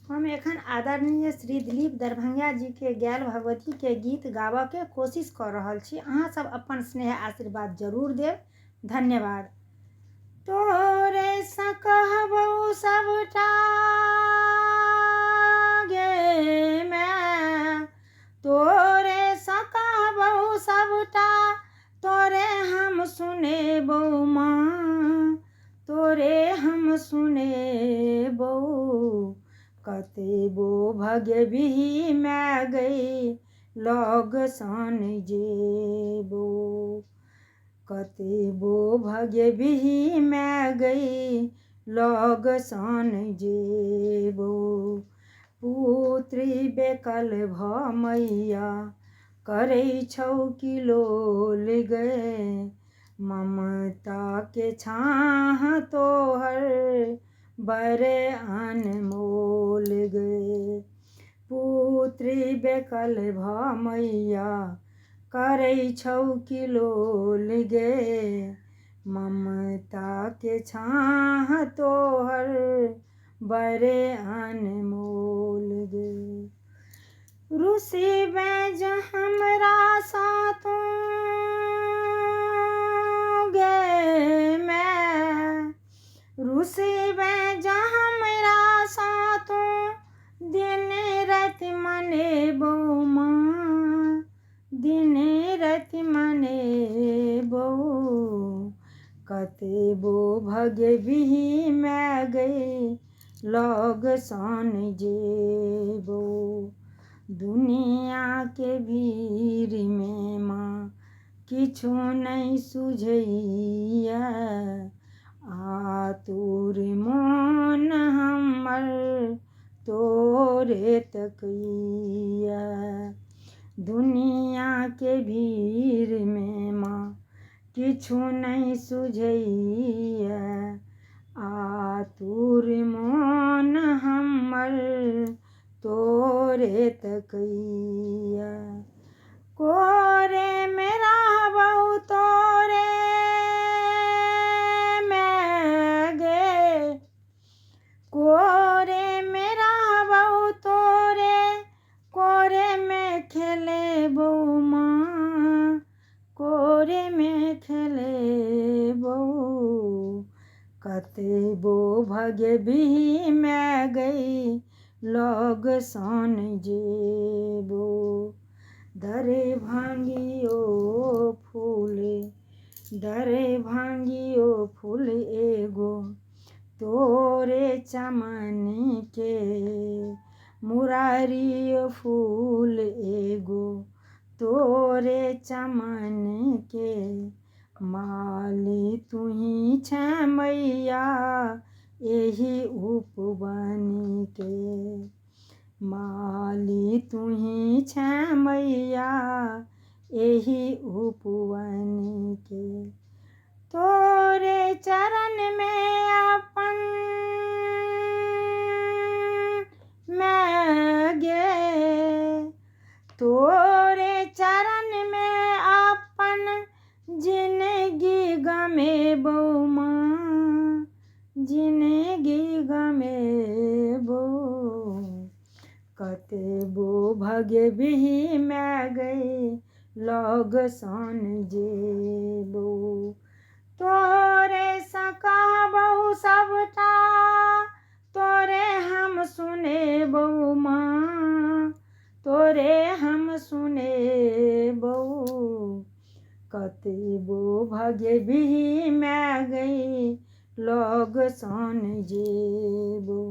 हम एखन आदरणीय श्री दिलीप दरभंगिया जी के गायल भगवती के गीत गाबऽ के कोशिश कर रहल छी। अहाँ सब अपन स्नेह आशीर्वाद जरूर देव। धन्यवाद। तोरे सँ कहबौ सबटा गे माय, तोरे सँ कहबौ सबटा, तोरे हम सुनेबौ माँ, तोरे हम सुनेबौ। कतेबो भगबी माय गई लग सन जेबो, कतेबो भगबी माय गई लग सन जेबो। पुत्री बेकल भ मैया करै छौ किलोल गए, ममता के छाह तोहर बड़े अनमोल गे। पुत्री बेकल भ मैया करै छौ किलोल गे, ममता के छाह तोहर बड़े अनमोल गे। रुसिबे ज हमरा साथ गे माय, रुसिबे ज हमरा साथ, दिन राति मनेबौ माँ, दिन राति मनेबौ। कतेबो भगबी माय गई लग सन जेबौ। दुनिया के भीड़ में माँ किछु नहीं सुझैया, आतुर मोन हमर तोरे तकैया। दुनिया के भीड़ में माँ किछु नहीं सुझैया, आतुर मोन हमर तोरे तकैया। कोरे में रहबौ तोरे माय गे, कोरे में रहबौ तोरे, कोरे में खेलेबौ माँ, कोरे में खेलेबौ। कतेबो भगबी माय गई लग सन जेबौ। दरे भांगियो फूले, दरे भांगियो फूल एगो तोरे चमन के, मुरारियो फूल एगो तोरे चमन के। माली तुही छै मैया एही उपवन के, माली तुही छै मैया एही उपवन के। तोरे चरण में अपन माय गे, तोरे चरण में अपन जिंदगी गमेबौ माँ, जिंदगी गमेबौ। कतेबो भगबी माय गई लग सन जेबौ। तोरे सँ कहबौ सबटा, तोरे हम सुनेबौ माँ, तोरे हम सुनेबौ। कतेबो भगबी माय गई लग सन जेबौ।